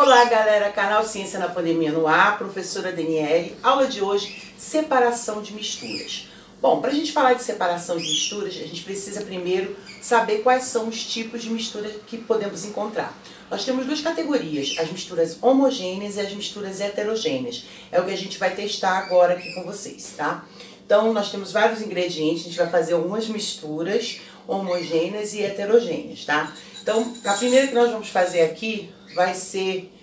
Olá galera, canal Ciência na Pandemia no ar, professora Daniele. Aula de hoje, separação de misturas. Bom, para a gente falar de separação de misturas, a gente precisa primeiro saber quais são os tipos de mistura que podemos encontrar. Nós temos duas categorias, as misturas homogêneas e as misturas heterogêneas. É o que a gente vai testar agora aqui com vocês, tá? Então, nós temos vários ingredientes, a gente vai fazer algumas misturas homogêneas e heterogêneas, tá? Então, a primeira que nós vamos fazer aqui vai ser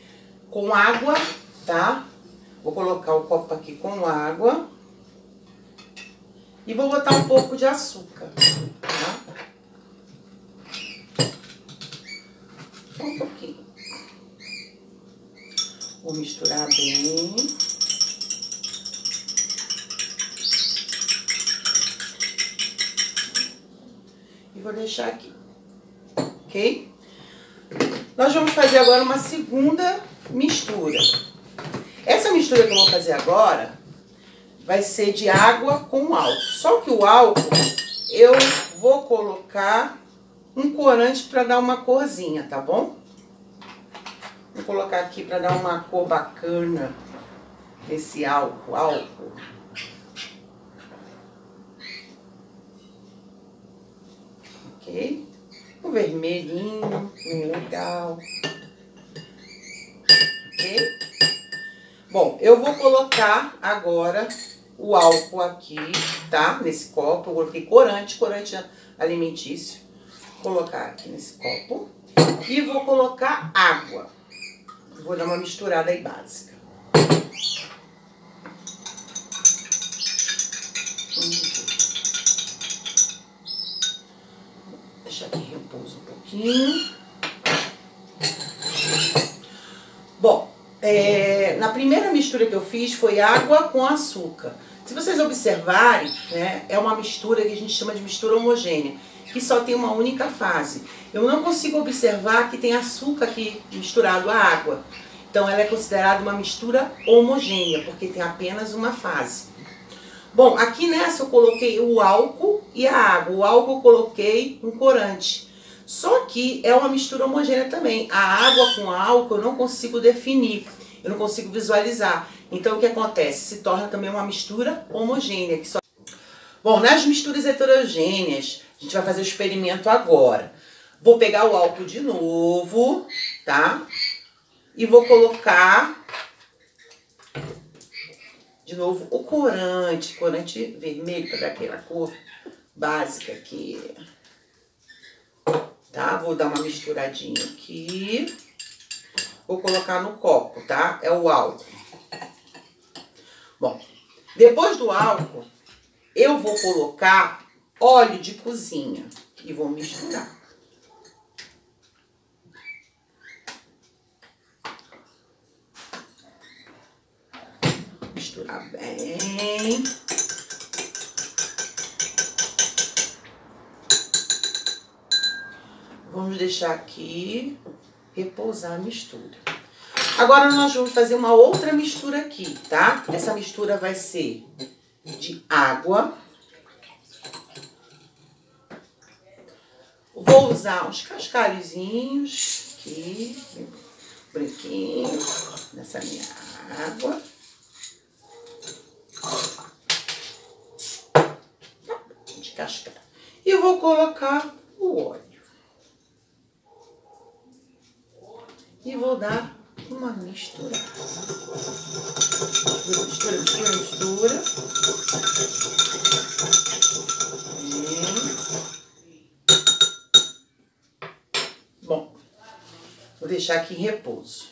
com água, tá? Vou colocar o copo aqui com água e vou botar um pouco de açúcar, tá? Só um pouquinho. Vou misturar bem. E vou deixar aqui, ok? Nós vamos fazer agora uma segunda mistura. Essa mistura que eu vou fazer agora vai ser de água com álcool. Só que o álcool eu vou colocar um corante para dar uma corzinha, tá bom? Vou colocar aqui para dar uma cor bacana nesse álcool. Ok? Um vermelhinho, bem legal. Ok? Bom, eu vou colocar agora o álcool aqui, tá? Nesse copo. Eu coloquei corante alimentício. Vou colocar aqui nesse copo. E vou colocar água. Vou dar uma misturada aí básica. Deixa aqui repousa um pouquinho. Bom, na primeira mistura que eu fiz foi água com açúcar. Se vocês observarem, né, é uma mistura que a gente chama de mistura homogênea, que só tem uma única fase. Eu não consigo observar que tem açúcar aqui misturado à água. Então ela é considerada uma mistura homogênea, porque tem apenas uma fase. Bom, aqui nessa eu coloquei o álcool e a água. O álcool eu coloquei um corante. Só que é uma mistura homogênea também. A água com álcool eu não consigo definir, eu não consigo visualizar. Então o que acontece? Se torna também uma mistura homogênea. Bom, nas misturas heterogêneas, a gente vai fazer o experimento agora. Vou pegar o álcool de novo, tá? E vou colocar de novo o corante vermelho, para dar aquela cor básica aqui. Tá? Vou dar uma misturadinha aqui. Vou colocar no copo, tá? É o álcool. Bom, depois do álcool, eu vou colocar óleo de cozinha e vou misturar. Misturar bem. Vamos deixar aqui repousar a mistura. Agora nós vamos fazer uma outra mistura aqui, tá? Essa mistura vai ser de água. Vou usar uns cascalhozinhos aqui, branquinho, nessa minha água. De cascar. E eu vou colocar o óleo. E vou dar uma mistura. Mistura. Bom, vou deixar aqui em repouso.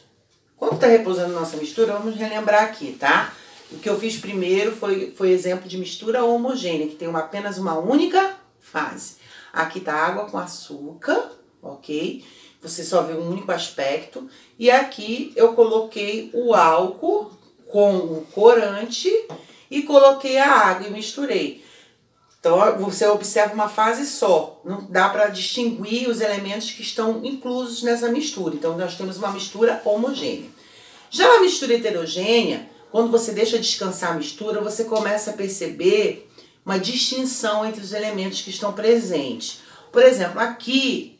Enquanto tá repousando nossa mistura, vamos relembrar aqui, tá? O que eu fiz primeiro foi exemplo de mistura homogênea, que tem apenas uma única fase. Aqui tá água com açúcar, ok? Você só vê um único aspecto. E aqui eu coloquei o álcool com o corante e coloquei a água e misturei. Então você observa uma fase só. Não dá para distinguir os elementos que estão inclusos nessa mistura. Então nós temos uma mistura homogênea. Já a mistura heterogênea, quando você deixa descansar a mistura, você começa a perceber uma distinção entre os elementos que estão presentes. Por exemplo, aqui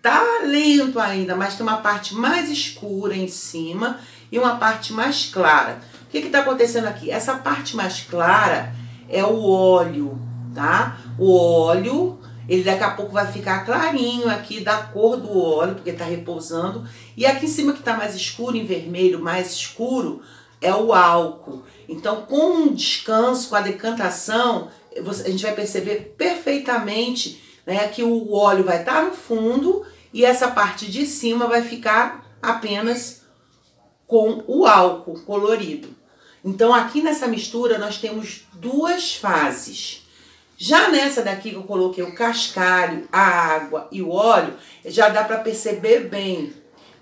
tá lento ainda, mas tem uma parte mais escura em cima e uma parte mais clara. O que está acontecendo aqui? Essa parte mais clara é o óleo, tá? O óleo, ele daqui a pouco vai ficar clarinho aqui da cor do óleo, porque está repousando. E aqui em cima que está mais escuro, em vermelho, mais escuro, é o álcool. Então, com o descanso, com a decantação, a gente vai perceber perfeitamente, né, que o óleo vai estar no fundo e essa parte de cima vai ficar apenas com o álcool colorido. Então, aqui nessa mistura, nós temos duas fases. Já nessa daqui que eu coloquei o cascalho, a água e o óleo, já dá para perceber bem.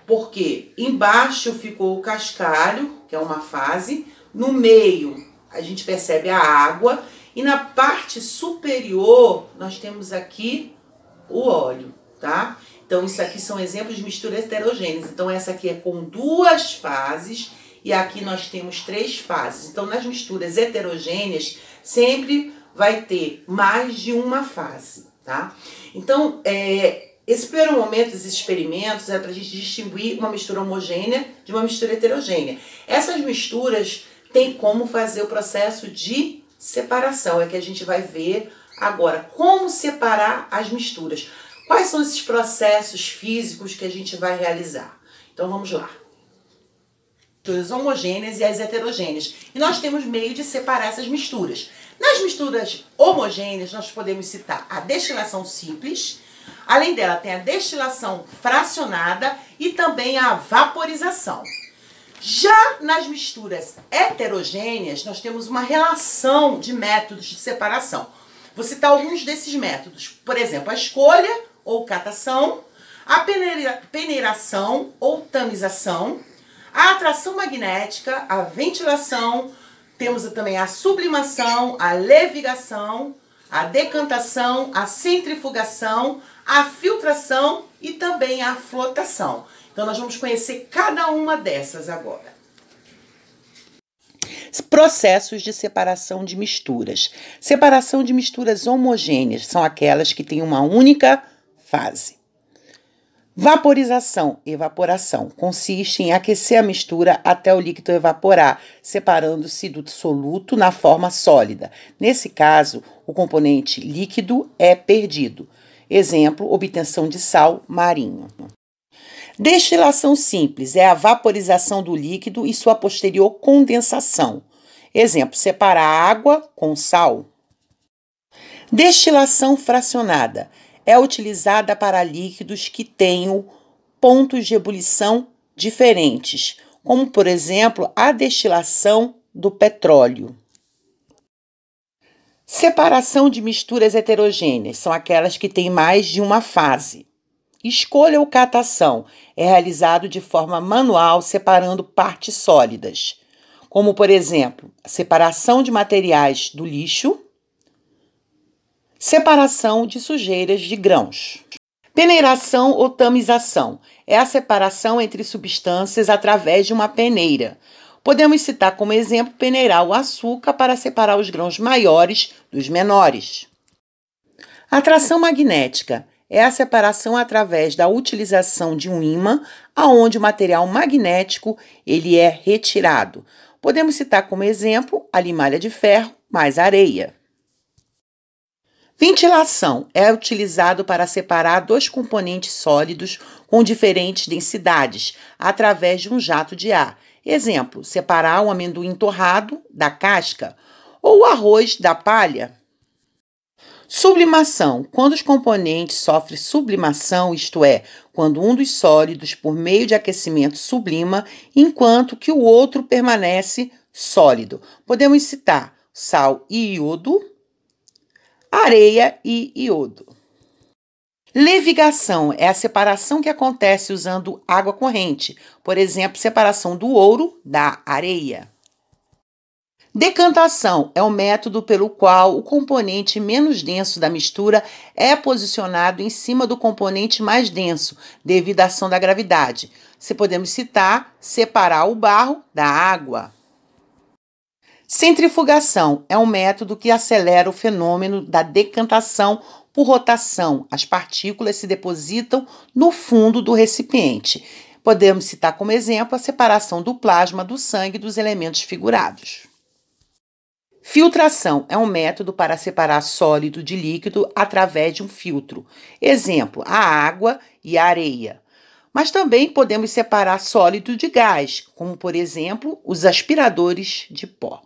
Porque embaixo ficou o cascalho, que é uma fase. No meio, a gente percebe a água. E na parte superior, nós temos aqui o óleo, tá? Então, isso aqui são exemplos de misturas heterogêneas. Então, essa aqui é com duas fases e aqui nós temos três fases. Então, nas misturas heterogêneas, sempre vai ter mais de uma fase, tá? Então, esse primeiro momento, esses experimentos, é para a gente distinguir uma mistura homogênea de uma mistura heterogênea. Essas misturas têm como fazer o processo de separação, é que a gente vai ver agora como separar as misturas. Quais são esses processos físicos que a gente vai realizar? Então vamos lá. Misturas homogêneas e as heterogêneas. E nós temos meio de separar essas misturas. Nas misturas homogêneas, nós podemos citar a destilação simples. Além dela, tem a destilação fracionada e também a vaporização. Já nas misturas heterogêneas, nós temos uma relação de métodos de separação. Vou citar alguns desses métodos. Por exemplo, a escolha ou catação, a peneiração ou tamização, a atração magnética, a ventilação, temos também a sublimação, a levigação, a decantação, a centrifugação, a filtração e também a flotação. Então, nós vamos conhecer cada uma dessas agora. Processos de separação de misturas. Separação de misturas homogêneas são aquelas que têm uma única fase. Vaporização, evaporação, consiste em aquecer a mistura até o líquido evaporar, separando-se do soluto na forma sólida. Nesse caso, o componente líquido é perdido. Exemplo, obtenção de sal marinho. Destilação simples é a vaporização do líquido e sua posterior condensação. Exemplo, separar água com sal. Destilação fracionada é utilizada para líquidos que tenham pontos de ebulição diferentes, como, por exemplo, a destilação do petróleo. Separação de misturas heterogêneas são aquelas que têm mais de uma fase. Escolha ou catação é realizado de forma manual, separando partes sólidas, como, por exemplo, a separação de materiais do lixo, separação de sujeiras de grãos. Peneiração ou tamização é a separação entre substâncias através de uma peneira. Podemos citar como exemplo peneirar o açúcar para separar os grãos maiores dos menores. Atração magnética é a separação através da utilização de um ímã, aonde o material magnético ele é retirado. Podemos citar como exemplo a limalha de ferro mais areia. Ventilação é utilizado para separar dois componentes sólidos com diferentes densidades através de um jato de ar. Exemplo, separar o amendoim torrado da casca ou o arroz da palha. Sublimação, quando os componentes sofrem sublimação, isto é, quando um dos sólidos, por meio de aquecimento, sublima, enquanto que o outro permanece sólido. Podemos citar sal e iodo, areia e iodo. Levigação é a separação que acontece usando água corrente, por exemplo, separação do ouro da areia. Decantação é o método pelo qual o componente menos denso da mistura é posicionado em cima do componente mais denso, devido à ação da gravidade. Se podemos citar, separar o barro da água. Centrifugação é um método que acelera o fenômeno da decantação Por rotação, as partículas se depositam no fundo do recipiente. Podemos citar como exemplo a separação do plasma do sangue dos elementos figurados. Filtração é um método para separar sólido de líquido através de um filtro. Exemplo, a água e a areia. Mas também podemos separar sólido de gás, como por exemplo os aspiradores de pó.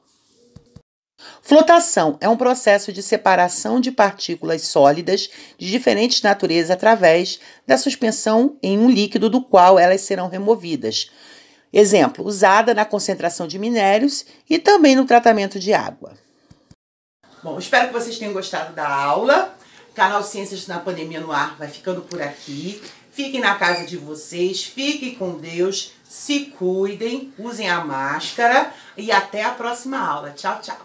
Flotação é um processo de separação de partículas sólidas de diferentes naturezas através da suspensão em um líquido do qual elas serão removidas. Exemplo, usada na concentração de minérios e também no tratamento de água. Bom, espero que vocês tenham gostado da aula. O canal Ciências na Pandemia no Ar vai ficando por aqui. Fiquem na casa de vocês, fiquem com Deus, se cuidem, usem a máscara e até a próxima aula. Tchau, tchau.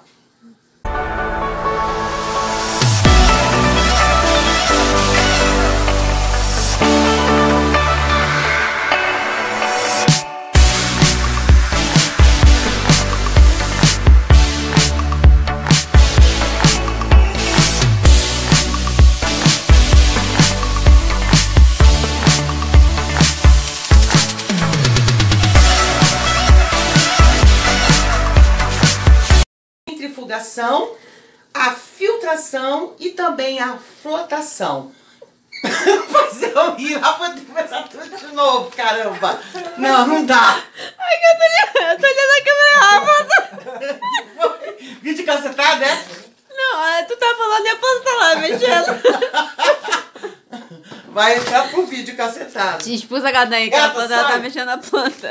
A filtração e também a flotação. Fazer eu rir, vou ter que começar tudo de novo, caramba. Não dá. Ai, eu tô olhando a câmera rápida. Vídeo cacetado, né? Não, tu tá falando e a planta tá lá mexendo. Vai entrar pro vídeo cacetado. Te expulsa a gadanha que a planta tá mexendo na planta.